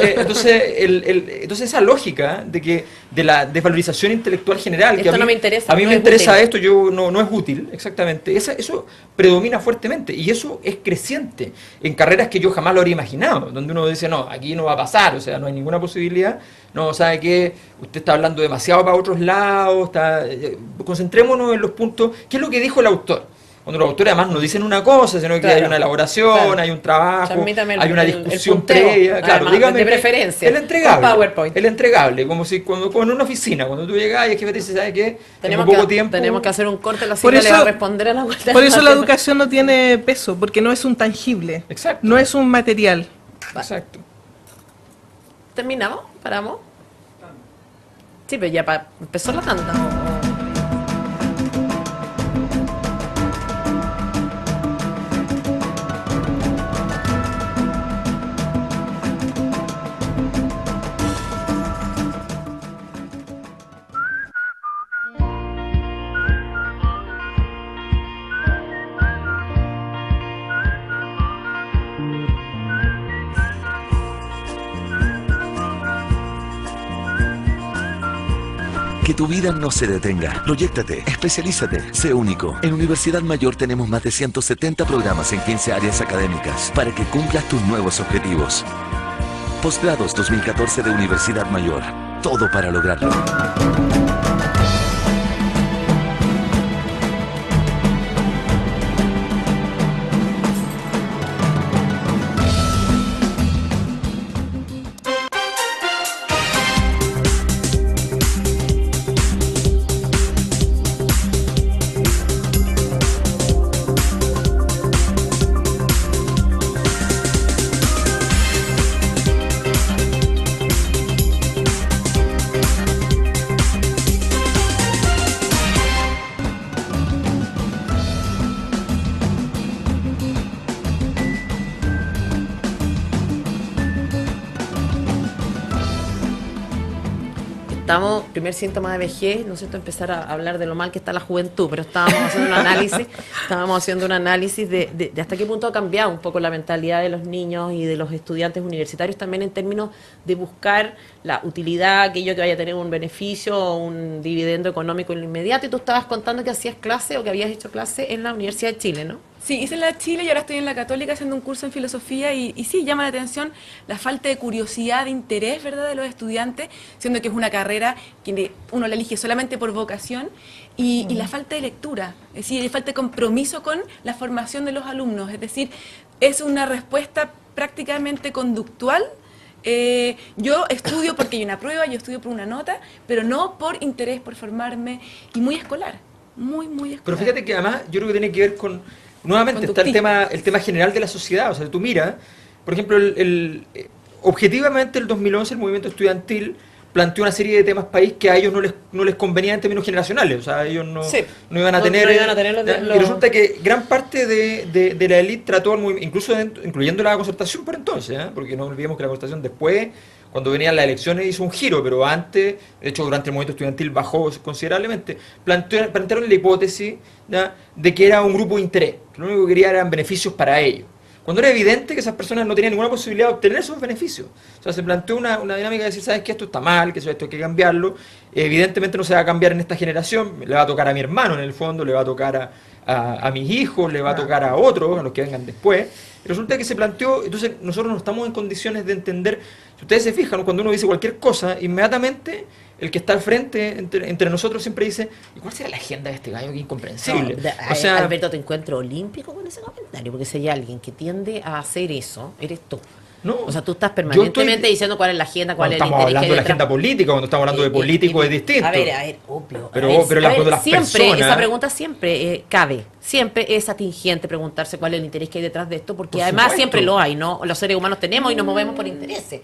esa lógica de la desvalorización intelectual general, que Esto a mí, no me interesa, a mí no me es interesa útil. esto, no es útil, exactamente. Eso predomina fuertemente y eso es creciente en carreras que yo jamás lo habría imaginado, donde uno dice, no, aquí no va a pasar, o sea, no hay ninguna posibilidad. No, ¿sabe qué? Usted está hablando demasiado para otros lados, concentrémonos en los puntos. ¿Qué es lo que dijo el autor? Cuando los autores además no dicen una cosa, sino que Claro, hay una elaboración, claro. hay un trabajo, Transmítame hay una el discusión punteo, previa. Claro, además, dígame de que- preferencia, El entregable. con PowerPoint. El entregable, como si cuando en una oficina, cuando tú llegas y el jefe te dice, ¿sabe qué? Tengo poco tiempo. Tenemos que hacer un corte, la Por cita le eso- va a responder a la vuelta. Por eso la educación no tiene peso, porque no es un tangible, Exacto. no es un material. Exacto. ¿Terminamos? ¿Paramos? Sí, pero ya empezó la tanda. Que tu vida no se detenga. Proyéctate, especialízate, sé único. En Universidad Mayor tenemos más de 170 programas en 15 áreas académicas para que cumplas tus nuevos objetivos. Posgrados 2014 de Universidad Mayor. Todo para lograrlo. estamos, primer síntoma de vejez, no sé, empezar a hablar de lo mal que está la juventud, pero estábamos haciendo un análisis de hasta qué punto ha cambiado un poco la mentalidad de los niños y de los estudiantes universitarios, también en términos de buscar la utilidad, aquello que vaya a tener un beneficio o un dividendo económico en lo inmediato. Y tú estabas contando que hacías clase o que habías hecho clase en la Universidad de Chile, ¿no? Sí, hice en la Chile y ahora estoy en la Católica haciendo un curso en filosofía y sí, llama la atención la falta de curiosidad, de interés, ¿verdad?, de los estudiantes, siendo que es una carrera que uno la elige solamente por vocación y la falta de lectura, es decir, la falta de compromiso con la formación de los alumnos, es decir, es una respuesta prácticamente conductual. Yo estudio porque hay una prueba, yo estudio por una nota, pero no por interés, por formarme, y muy escolar, muy escolar. Pero fíjate que además yo creo que tiene que ver con, nuevamente está el tema general de la sociedad. O sea, tú miras, por ejemplo, objetivamente el 2011 el movimiento estudiantil planteó una serie de temas país que a ellos no les convenía en términos generacionales. O sea, ellos no iban a tener... Y resulta que gran parte de la élite trató, incluso incluyendo la concertación por entonces, porque no olvidemos que la concertación después, cuando venían las elecciones, hizo un giro, pero antes, de hecho durante el movimiento estudiantil bajó considerablemente, plantearon la hipótesis de que era un grupo de interés, que lo único que quería eran beneficios para ellos. Cuando era evidente que esas personas no tenían ninguna posibilidad de obtener esos beneficios. O sea, se planteó una dinámica de decir, ¿sabes qué? Esto está mal, que esto hay que cambiarlo. Evidentemente no se va a cambiar en esta generación, le va a tocar a mi hermano en el fondo, le va a tocar a mis hijos, le va a tocar a otros, a los que vengan después. Y resulta que se planteó, entonces nosotros no estamos en condiciones de entender, si ustedes se fijan, cuando uno dice cualquier cosa, inmediatamente el que está al frente entre nosotros siempre dice, ¿y cuál será la agenda de este gallo? Que incomprensible. No, o sea, Alberto, te encuentro olímpico con ese comentario, porque si hay alguien que tiende a hacer eso, eres tú. No, o sea, tú estás permanentemente diciendo cuál es la agenda, cuál es el interés. Estamos hablando de la agenda política, cuando estamos hablando de político es distinto. A ver, obvio. Pero las siempre, personas... esa pregunta siempre cabe. Siempre es atingente preguntarse cuál es el interés que hay detrás de esto, porque por además supuesto. siempre lo hay, ¿no? Los seres humanos tenemos y nos movemos por intereses.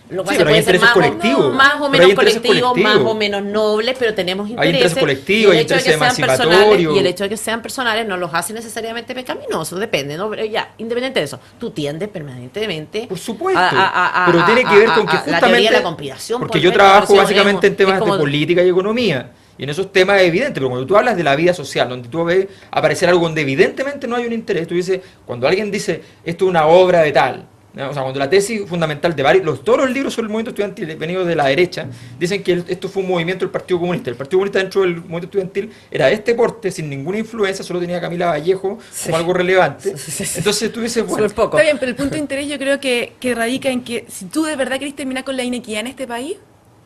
Lo que Sí, pasa pero hay puede ser intereses colectivos. más o Pero menos hay intereses colectivos, más colectivos. o menos nobles, pero tenemos intereses. Hay intereses colectivos, hay intereses emancipatorios. Y el hecho de que sean personales no los hace necesariamente pecaminosos, depende, ¿no? Pero ya, independiente de eso, tú tiendes permanentemente Por supuesto, a pero tiene que ver con que la teoría de justamente, la conspiración. porque yo trabajo básicamente en temas de política y economía, y en esos temas es evidente, pero cuando tú hablas de la vida social, donde tú ves aparecer algo donde evidentemente no hay un interés, tú dices, cuando alguien dice, esto es una obra de tal, ¿no? O sea, cuando la tesis fundamental de todos los libros sobre el movimiento estudiantil venidos de la derecha, dicen que esto fue un movimiento del Partido Comunista. El Partido Comunista dentro del movimiento estudiantil era de este porte, sin ninguna influencia, solo tenía a Camila Vallejo como algo relevante. Entonces tú dices, bueno, poco. Está bien, pero el punto de interés yo creo que radica en que si tú de verdad querés terminar con la inequidad en este país,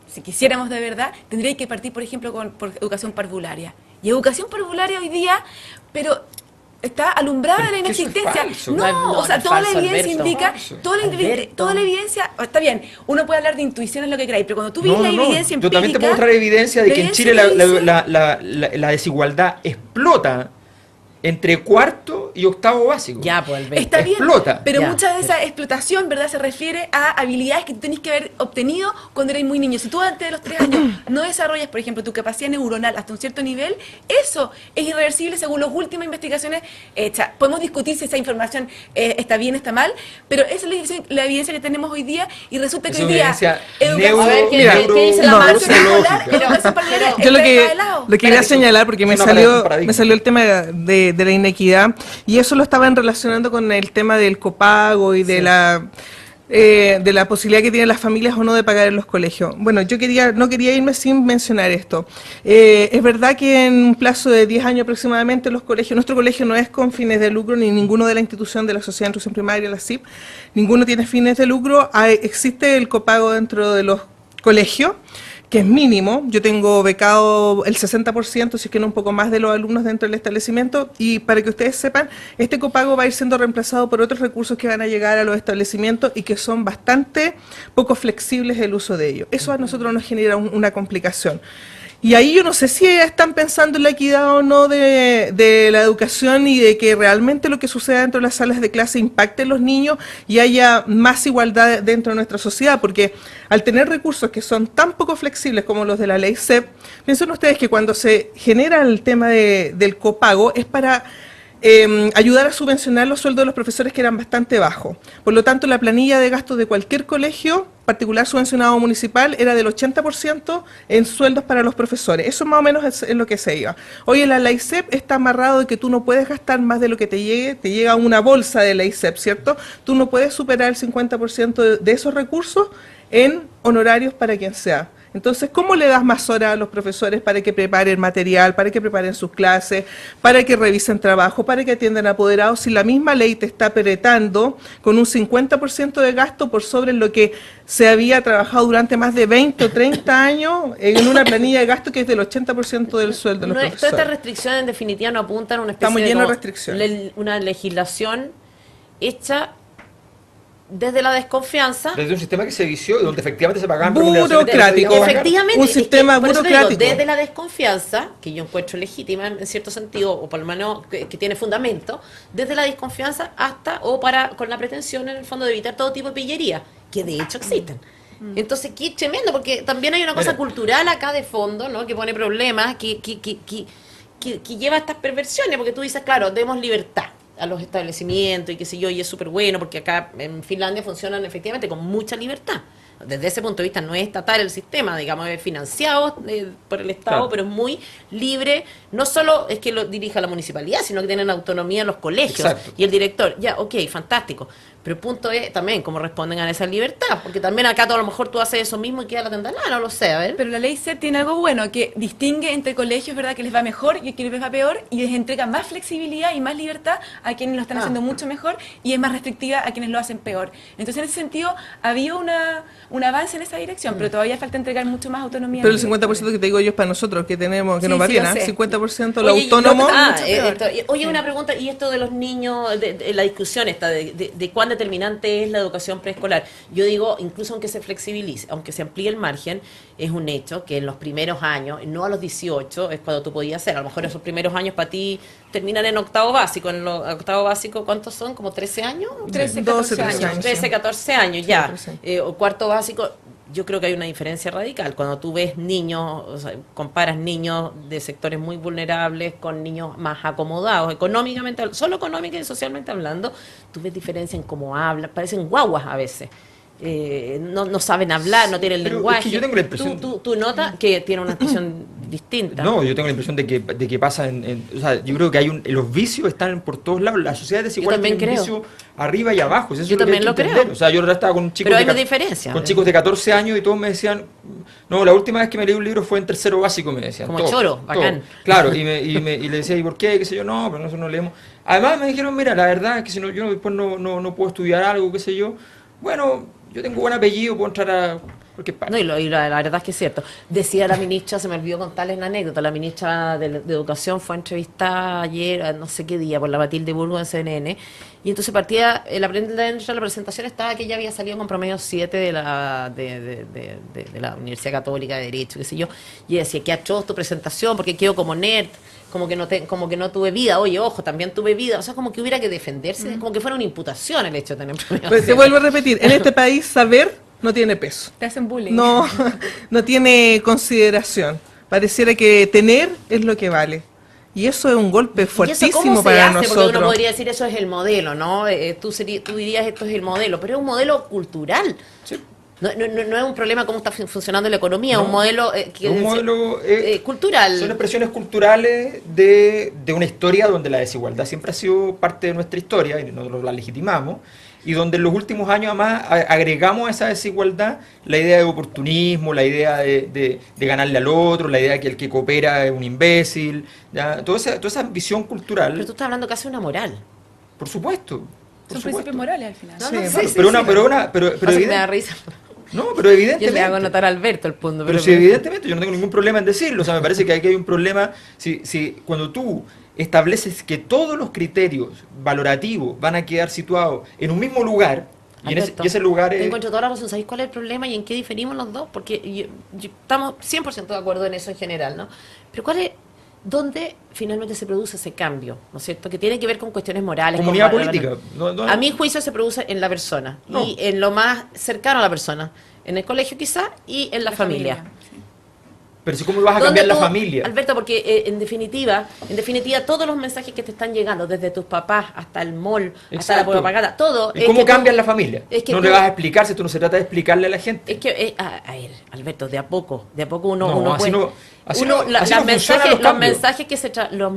si quisiéramos de verdad, tendría que partir, por ejemplo, por educación parvularia. Y educación parvularia hoy día, pero está alumbrada de la inexistencia. O sea, toda la evidencia indica, toda la evidencia, está bien, uno puede hablar de intuiciones, lo que queráis, pero cuando tú ves la evidencia empírica... Yo también te puedo mostrar evidencia de que en Chile la desigualdad explota entre cuarto y octavo básico. Ya, pues, está bien, explota. pero Ya. mucha de esa explotación, ¿verdad?, se refiere a habilidades que tú tenés que haber obtenido cuando eres muy niño. Si tú antes de los 3 años no desarrollas, por ejemplo, tu capacidad neuronal hasta un cierto nivel, eso es irreversible según las últimas investigaciones hechas. Podemos discutir si esa información está bien, está mal, pero esa es la evidencia que tenemos hoy día, y resulta que Es hoy día evidencia A ver, ¿qué dice la no, marcha neurológica. Yo lo que quería señalar, porque me Es un salió paradigma. el tema de la inequidad, y eso lo estaban relacionando con el tema del copago y de la posibilidad que tienen las familias o no de pagar en los colegios. Bueno, yo no quería irme sin mencionar esto. Es verdad que en un plazo de 10 años aproximadamente nuestro colegio no es con fines de lucro, ni ninguno de la institución de la Sociedad de Instrucción Primaria, la SIP, ninguno tiene fines de lucro. Existe el copago dentro de los colegios, que es mínimo. Yo tengo becado el 60%, si es que no un poco más, de los alumnos dentro del establecimiento, y para que ustedes sepan, este copago va a ir siendo reemplazado por otros recursos que van a llegar a los establecimientos y que son bastante poco flexibles el uso de ellos. Eso a nosotros nos genera una complicación. Y ahí yo no sé si están pensando en la equidad o no de la educación, y de que realmente lo que suceda dentro de las salas de clase impacte en los niños y haya más igualdad dentro de nuestra sociedad, porque al tener recursos que son tan poco flexibles como los de la ley CEP, piensen ustedes que cuando se genera el tema del copago es para ayudar a subvencionar los sueldos de los profesores, que eran bastante bajos. Por lo tanto, la planilla de gastos de cualquier colegio particular subvencionado municipal era del 80% en sueldos para los profesores. Eso más o menos es lo que se iba. Hoy en la LAISEP está amarrado de que tú no puedes gastar más de lo que te llega una bolsa de LAISEP, ¿cierto? Tú no puedes superar el 50% de esos recursos en honorarios para quien sea. Entonces, ¿cómo le das más horas a los profesores para que preparen material, para que preparen sus clases, para que revisen trabajo, para que atiendan apoderados, si la misma ley te está apretando con un 50% de gasto por sobre lo que se había trabajado durante más de 20 o 30 años en una planilla de gasto que es del 80% del sueldo de los profesores? Todas estas restricciones en definitiva no apuntan a una especie Estamos de, llenos de como restricciones. una legislación hecha desde la desconfianza. Desde un sistema que se vició y donde efectivamente se pagaban burocrático. Efectivamente, un sistema por eso te burocrático. digo, desde la desconfianza, que yo encuentro legítima en cierto sentido, o por lo menos que tiene fundamento, desde la desconfianza hasta, o para con la pretensión en el fondo de evitar todo tipo de pillería, que de hecho existen. Entonces, qué tremendo, porque también hay una cosa cultural acá de fondo, ¿no? Que pone problemas, que lleva a estas perversiones, porque tú dices, claro, demos libertad a los establecimientos y qué sé yo, y es súper bueno porque acá en Finlandia funcionan efectivamente con mucha libertad. Desde ese punto de vista no es estatal el sistema, digamos, es financiado por el Estado, Claro. pero es muy libre. No solo es que lo dirija la municipalidad, sino que tienen autonomía los colegios. Exacto. Y el director. Ya, ok, fantástico. Pero el punto es también cómo responden a esa libertad, porque también acá a lo mejor tú haces eso mismo y queda la tendalada, no lo sé, a ver. Pero la ley CEP tiene algo bueno, que distingue entre colegios, ¿verdad?, que les va mejor y que les va peor, y les entrega más flexibilidad y más libertad a quienes lo están haciendo mucho mejor, y es más restrictiva a quienes lo hacen peor. Entonces, en ese sentido, había un avance en esa dirección, pero todavía falta entregar mucho más autonomía. Pero el 50% que te digo yo es para nosotros, que tenemos, que Sí, nos va sí, bien, lo ¿eh? sé. 50% lo Oye, autónomo. Oye, una pregunta, y esto de los niños, de la discusión esta, de cuán determinante es la educación preescolar. Yo digo, incluso aunque se flexibilice, aunque se amplíe el margen, es un hecho que en los primeros años, no a los 18, es cuando tú podías hacer. A lo mejor esos primeros años para ti terminan en octavo básico. En octavo básico, ¿cuántos son? ¿Como 13 años? 13, 12, 14 13 años. 13, 14 años, ya. 13. O cuarto básico, yo creo que hay una diferencia radical. Cuando tú ves niños, o sea, comparas niños de sectores muy vulnerables con niños más acomodados, económicamente, solo económica y socialmente hablando, tú ves diferencia en cómo hablan, parecen guaguas a veces. No saben hablar, no tienen Pero lenguaje. es que yo tengo la impresión- Tú notas que tiene una expresión distinta. No, yo tengo la impresión de que pasa o sea, yo creo que los vicios están por todos lados. La sociedad desigual también tiene un creo. vicio arriba y abajo. Eso es Yo lo que hay también que lo entender. creo. O sea, yo la verdad estaba con chicos Pero hay de una diferencia. con chicos de 14 años y todos me decían, no, la última vez que me leí un libro fue en tercero básico, me decían. Como todo, choro, todo. bacán. Claro, y le decía, ¿y por qué? ¿Qué sé yo? No, pero nosotros no leemos. Además me dijeron, mira, la verdad es que si no, yo después no puedo estudiar algo, qué sé yo. Bueno, yo tengo buen apellido, puedo entrar a cualquier parte. No, y la verdad es que es cierto. Decía la ministra, se me olvidó contarles la anécdota, la ministra de Educación fue entrevistada ayer, no sé qué día, por la Matilde Burgo en CNN, y entonces partía, la presentación estaba que ella había salido con promedio 7 de la Universidad Católica de Derecho, qué sé yo, y ella decía, qué atroz tu presentación, porque quedo como nerd, como que no tuve vida. Oye, ojo, también tuve vida. O sea, como que hubiera que defenderse, como que fuera una imputación el hecho de tener promedio Pues te 7. vuelvo a repetir, en este país saber no tiene peso. Te hacen bullying. No, no tiene consideración. Pareciera que tener es lo que vale. Y eso es un golpe ¿Y eso fuertísimo cómo se para hace? Porque uno nosotros. podría decir eso es el modelo, ¿no? Tú dirías esto es el modelo, pero es un modelo cultural. Sí. No es un problema cómo está funcionando la economía, es No, un modelo, cultural. Son expresiones culturales de una historia donde la desigualdad siempre ha sido parte de nuestra historia y nosotros la legitimamos, y donde en los últimos años además agregamos a esa desigualdad la idea de oportunismo, la idea de ganarle al otro, la idea de que el que coopera es un imbécil, ¿ya? Toda esa visión cultural, Pero tú estás hablando casi de una moral. por supuesto. Son principios morales al final. No, Sí, no bueno, sé, Pero Pasa que me da evidente- risa. no, pero Yo evidentemente. le hago notar a Alberto el punto. Pero si evidentemente yo no tengo ningún problema en decirlo, o sea, me parece que aquí hay un problema, si cuando tú estableces que todos los criterios valorativos van a quedar situados en un mismo lugar, Alberto, y ese lugar te es... encuentro toda la razón. ¿Sabéis cuál es el problema y en qué diferimos los dos? Porque estamos 100% de acuerdo en eso en general, ¿no? Pero ¿dónde finalmente se produce ese cambio? ¿No es cierto? Que tiene que ver con cuestiones morales. Comunidad con política. No. A mi juicio se produce en la persona No. y en lo más cercano a la persona. En el colegio quizá y en la familia. Sí. Pero si, ¿cómo vas a ¿Dónde cambiar la tú, familia? Alberto, porque en definitiva, todos los mensajes que te están llegando, desde tus papás hasta el mall, hasta la Exacto. propaganda, todo. ¿Y cómo cambias la familia? es que no tú- le vas a explicar, si esto no se trata de explicarle a la gente. Es que, a ver, Alberto, de a poco uno, No, uno así puede. no- así uno, no- la- así las no funcionan mensajes, los los cambios.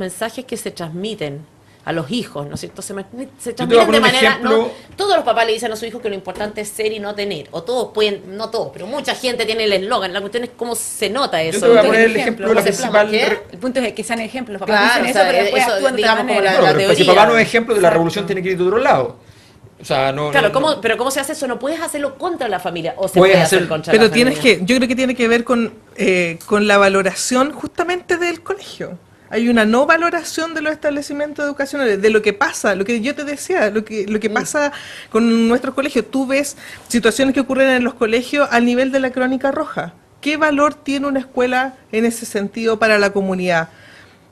mensajes que se transmiten a los hijos, ¿no es cierto? Se te voy a transmiten de poner un manera, ejemplo. no, todos los papás le dicen a su hijo que lo importante es ser y no tener, o todos pueden, no todos, pero mucha gente tiene el eslogan, la cuestión es cómo se nota eso. Yo te voy a Entonces, poner el ejemplo, ejemplo de la ¿cómo se plasma? principal... ¿Qué? El punto es que sean ejemplos, los papás Claro, dicen o sea, eso, pero después eso, actúan de digamos, otra como manera. No, la pero si teoría. papá no es ejemplo, de la Exacto. revolución tiene que ir de otro lado. O sea, no... Claro, no- no. pero ¿cómo se hace eso? No puedes hacerlo contra la familia, o se Puedes puede hacer hacer- contra Pero la tienes familia. yo creo que tiene que ver con la valoración justamente del colegio. Hay una no valoración de los establecimientos educacionales, de lo que pasa, lo que yo te decía, lo que pasa con nuestros colegios. Tú ves situaciones que ocurren en los colegios al nivel de la Crónica Roja. ¿Qué valor tiene una escuela en ese sentido para la comunidad?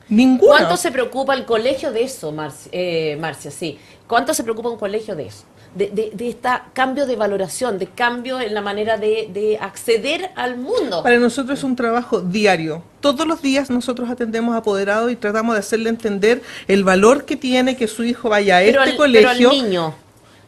Ninguno. ¿Cuánto se preocupa el colegio de eso, Marcia? Sí. ¿Cuánto se preocupa un colegio de eso? De este cambio de valoración, de cambio en la manera de acceder al mundo. Para nosotros es un trabajo diario. Todos los días nosotros atendemos a apoderados y tratamos de hacerle entender el valor que tiene que su hijo vaya a pero este al colegio. niño,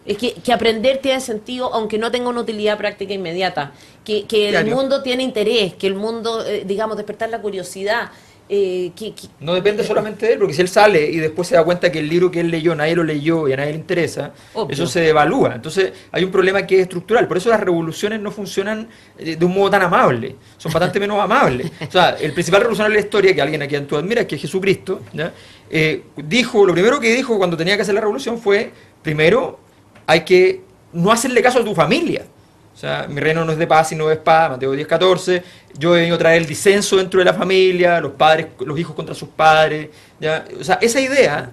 es que aprender tiene sentido, aunque no tenga una utilidad práctica inmediata. Que el Diario. mundo tiene interés, que el mundo, digamos, despertar la curiosidad. Que No depende solamente de él, porque si él sale y después se da cuenta que el libro que él leyó nadie lo leyó y a nadie le interesa, Obvio. eso se devalúa. Entonces hay un problema que es estructural. Por eso las revoluciones no funcionan de un modo tan amable, son bastante menos amables. O sea, el principal revolucionario de la historia, que alguien a quien tú admiras, que es Jesucristo, ¿ya? Lo primero que dijo cuando tenía que hacer la revolución fue, primero, hay que no hacerle caso a tu familia. O sea, mi reino no es de paz sino de espada, Mateo 10:14. Yo he venido a traer el disenso dentro de la familia, los hijos contra sus padres. ¿Ya? O sea, esa idea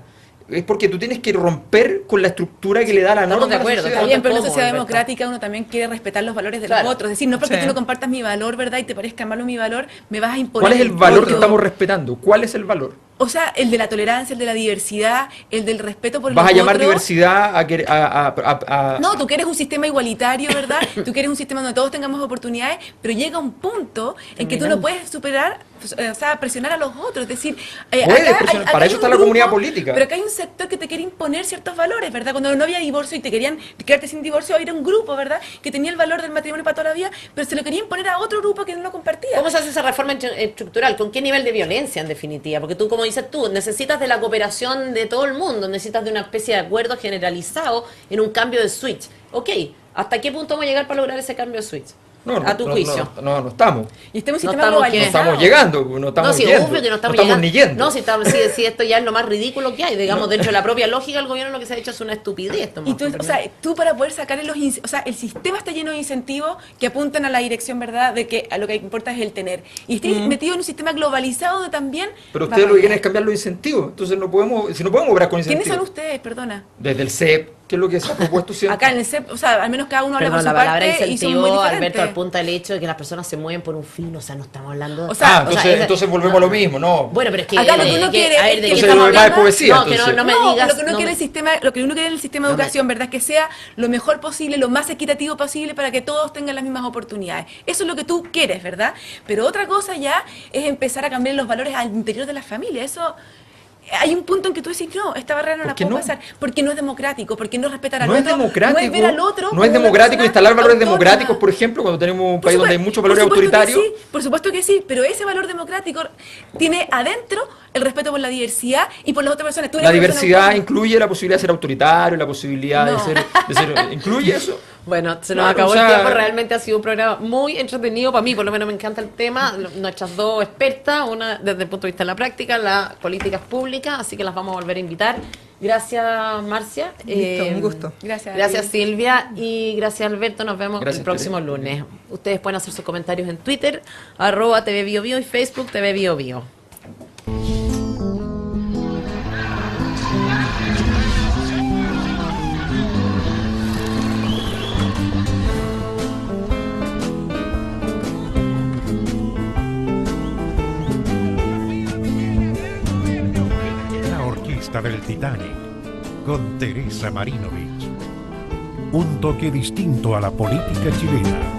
es porque tú tienes que romper con la estructura que le da la Estamos norma. de acuerdo, a la Está sociedad. bien, pero en una ¿Cómo, sociedad Alberto? democrática uno también quiere respetar los valores de Claro. los otros. Es decir, no porque Sí. tú no compartas mi valor, ¿verdad? Y te parezca malo mi valor, me vas a imponer. ¿Cuál es el valor que tuyo. estamos respetando? ¿Cuál es el valor? O sea, el de la tolerancia, el de la diversidad, el del respeto por ¿Vas los a llamar otros. diversidad a No, tú quieres un sistema igualitario, ¿verdad? Tú quieres un sistema donde todos tengamos oportunidades, pero llega un punto en que tú no puedes superar, o sea, presionar a los otros. Es decir, Puedes presionar, para eso hay está un la comunidad política. Pero acá hay un sector que te quiere imponer ciertos valores, ¿verdad? Cuando no había divorcio y te querían quedarte sin divorcio, era un grupo, ¿verdad? Que tenía el valor del matrimonio para toda la vida, pero se lo quería imponer a otro grupo que no lo compartía. ¿Cómo se hace esa reforma estructural? ¿Con qué nivel de violencia, en definitiva? Porque tú, como dices tú, necesitas de la cooperación de todo el mundo, necesitas de una especie de acuerdo generalizado en un cambio de switch. Ok, ¿hasta qué punto vamos a llegar para lograr ese cambio de switch? a tu juicio. No estamos. Y estamos en No un sistema estamos No globalizado. estamos llegando, no estamos No, sí, yendo. obvio que no estamos, ni yendo. No, si esto ya es lo más ridículo que hay. Digamos, dentro de la propia lógica del gobierno lo que se ha hecho es una estupidez. Y tú, o sea, tú para poder sacar o sea, el sistema está lleno de incentivos que apuntan a la dirección, ¿verdad? De que a lo que importa es el tener. Y estás metido en un sistema globalizado de también. Pero va ustedes a lo que quieren es cambiar. cambiar los incentivos. Entonces no podemos, si no podemos obrar con ¿Quiénes son incentivos. ustedes? Perdona. Desde el CEP, que es lo que se ha propuesto siempre. Acá en el CEP, o sea, al menos cada uno habla Perdón, por la su palabra parte y son muy incentivo, diferentes. Alberto, apunta el hecho de que las personas se mueven por un fin. O sea, no estamos hablando... O sea, entonces volvemos a lo mismo, ¿no? Bueno, pero es que... Acá lo que uno quiere a ver, es ¿de que qué entonces estamos lo demás es hablando? poesía, No, que entonces. no me No, digas... lo que uno no quiere me- el sistema, lo que uno quiere en el sistema de No me- educación, ¿verdad? Es que sea lo mejor posible, lo más equitativo posible para que todos tengan las mismas oportunidades. Eso es lo que tú quieres, ¿verdad? Pero otra cosa ya es empezar a cambiar los valores al interior de la familia. Eso hay un punto en que tú decís, no, esta barrera no ¿Por la qué puedo no? pasar, porque no es democrático, porque no es respetar al No es otro, democrático. no es ver al otro No como es una democrático persona instalar valores autónoma. democráticos, por ejemplo, cuando tenemos un Por país donde hay supuesto- muchos valores por supuesto que autoritarios. sí, por supuesto que sí, pero ese valor democrático tiene adentro el respeto por la diversidad y por las otras personas. Tú eres La una persona diversidad autónoma. incluye la posibilidad de ser autoritario, la posibilidad No. de ser ¿incluye eso? Bueno, se nos Claro, acabó o sea- el tiempo, realmente ha sido un programa muy entretenido para mí, por lo menos me encanta el tema, nuestras dos expertas, una desde el punto de vista de la práctica, las políticas públicas, así que las vamos a volver a invitar. Gracias, Marcia. Listo, un gusto. Gracias. Gracias, Silvia, y gracias, Alberto, nos vemos Gracias, el próximo Tere. lunes. Ustedes pueden hacer sus comentarios en Twitter, @tvbiobio y Facebook TV Bio Bio. La orquesta del Titanic con Teresa Marinovich. Un toque distinto a la política chilena.